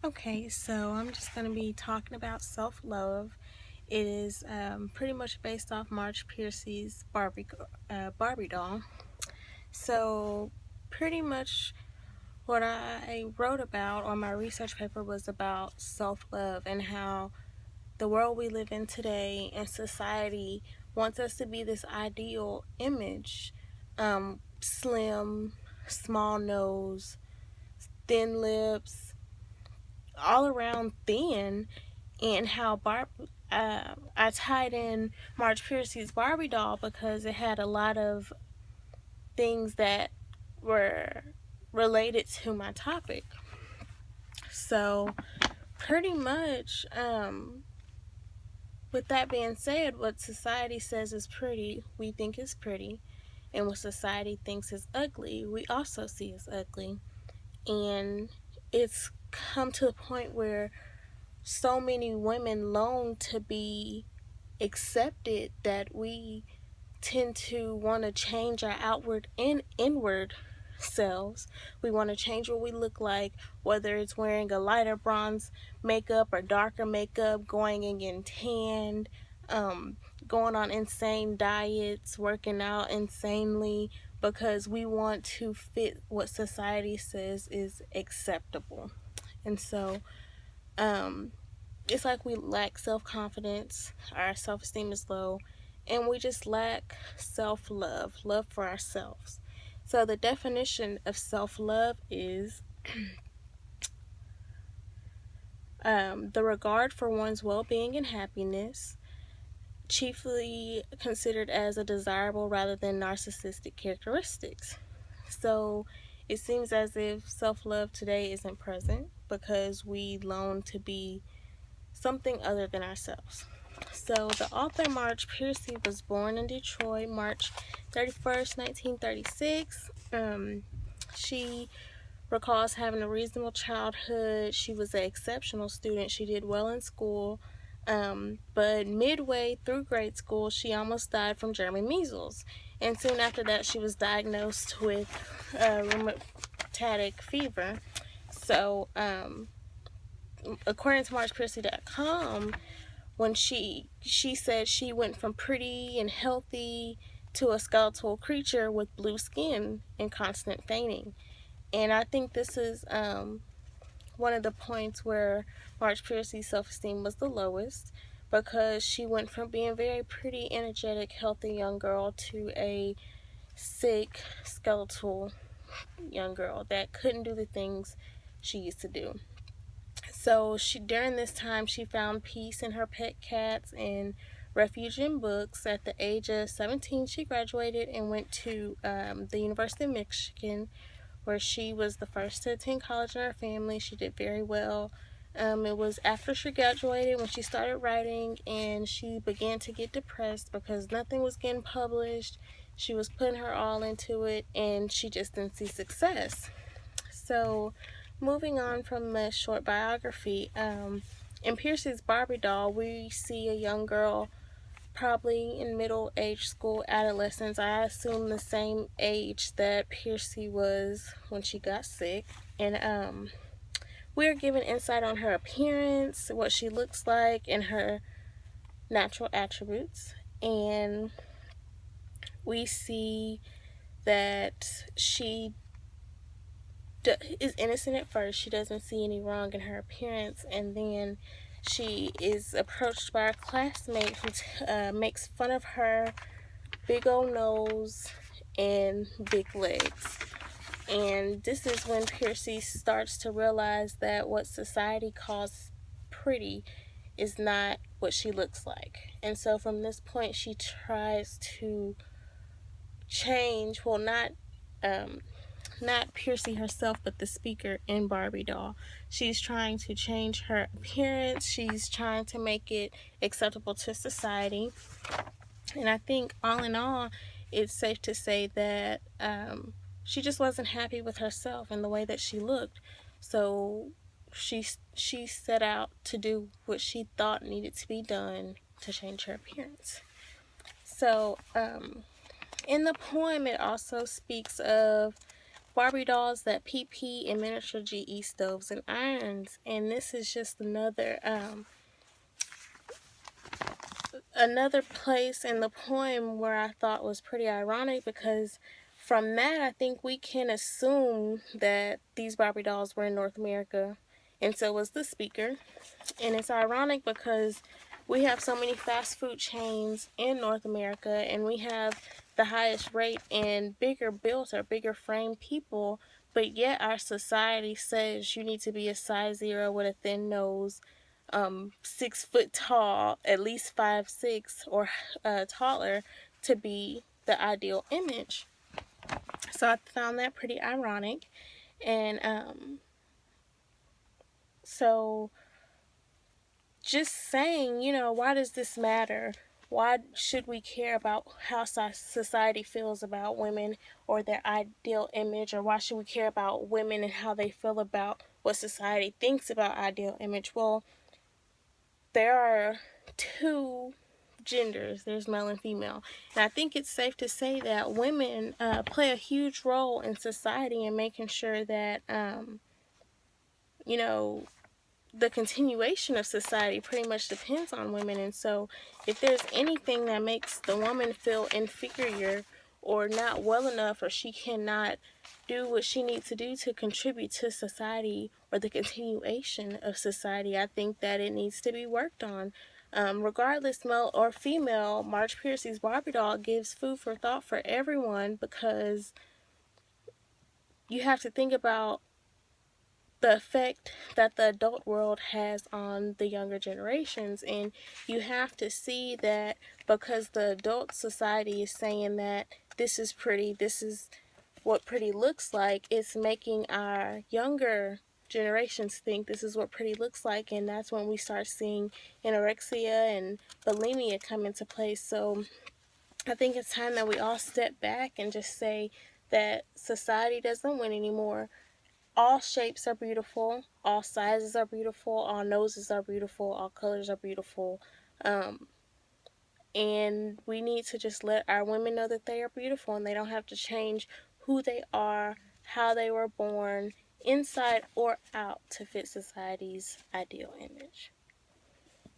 Okay, so I'm just going to be talking about self-love. It is pretty much based off Marge Piercy's Barbie doll. So pretty much what I wrote about on my research paper was about self-love and how the world we live in today and society wants us to be this ideal image. Slim, small nose, thin lips, all around thin, and how I tied in Marge Piercy's Barbie doll because it had a lot of things that were related to my topic. So pretty much, with that being said, what society says is pretty, we think is pretty, and what society thinks is ugly, we also see as ugly. And it's come to the point where so many women long to be accepted that we tend to want to change our outward and inward selves. We want to change what we look like, whether it's wearing a lighter bronze makeup or darker makeup, going and getting tanned, um, going on insane diets, working out insanely, because we want to fit what society says is acceptable. And so, um, it's like we lack self confidence, our self esteem is low, and we just lack self love, love for ourselves. So, the definition of self love is the regard for one's well being and happiness, chiefly considered as a desirable rather than narcissistic characteristics. So, it seems as if self love today isn't present because we long to be something other than ourselves. So the author Marge Piercy was born in Detroit, March 31st, 1936. She recalls having a reasonable childhood. She was an exceptional student. She did well in school. But midway through grade school, she almost died from German measles. And soon after that, she was diagnosed with rheumatic fever. So, according to MargePiercy.com, when she said she went from pretty and healthy to a skeletal creature with blue skin and constant fainting. And I think this is one of the points where Marge Piercy's self-esteem was the lowest, because she went from being a very pretty, energetic, healthy young girl to a sick, skeletal young girl that couldn't do the things she used to do. So during this time she found peace in her pet cats and refuge in books. At the age of 17, she graduated and went to the University of Michigan, where she was the first to attend college in her family. She did very well. It was after she graduated when she started writing, and she began to get depressed because nothing was getting published. She was putting her all into it, and she just didn't see success. So, moving on from the short biography, in Piercy's Barbie doll, we see a young girl, probably in middle age school, adolescence. I assume the same age that Piercy was when she got sick. And we're given insight on her appearance, what she looks like, and her natural attributes. And we see that she is innocent at first. She doesn't see any wrong in her appearance, and then she is approached by a classmate who makes fun of her big old nose and big legs. And this is when Piercy starts to realize that what society calls pretty is not what she looks like. And so from this point, she tries to change, well, not Piercy herself, but the speaker in Barbie doll. She's trying to change her appearance. She's trying to make it acceptable to society. And I think, all in all, it's safe to say that she just wasn't happy with herself and the way that she looked. So she set out to do what she thought needed to be done to change her appearance. So in the poem, it also speaks of Barbie dolls that PP in miniature GE stoves and irons. And this is just another place in the poem where I thought was pretty ironic, because from that I think we can assume that these Barbie dolls were in North America, and so was the speaker. And it's ironic because we have so many fast food chains in North America, and we have the highest rate in bigger built or bigger frame people, but yet our society says you need to be a size 0 with a thin nose, 6 foot tall, at least 5'6" or taller, to be the ideal image. So I found that pretty ironic. And so just saying, why does this matter? Why should we care about how society feels about women or their ideal image? Or why should we care about women and how they feel about what society thinks about ideal image? Well, there are two genders, there's male and female. And I think it's safe to say that women play a huge role in society in making sure that, you know, the continuation of society pretty much depends on women. And so if there's anything that makes the woman feel inferior or not well enough, or she cannot do what she needs to do to contribute to society or the continuation of society, I think that it needs to be worked on. Regardless, male or female, Marge Piercy's Barbie doll gives food for thought for everyone, because you have to think about the effect that the adult world has on the younger generations. And you have to see that because the adult society is saying that this is pretty, this is what pretty looks like, it's making our younger generations think this is what pretty looks like. And that's when we start seeing anorexia and bulimia come into place. So I think it's time that we all step back and just say that society doesn't win anymore. All shapes are beautiful, all sizes are beautiful, all noses are beautiful, all colors are beautiful. Um, and we need to just let our women know that they are beautiful, and they don't have to change who they are, how they were born, inside or out, to fit society's ideal image.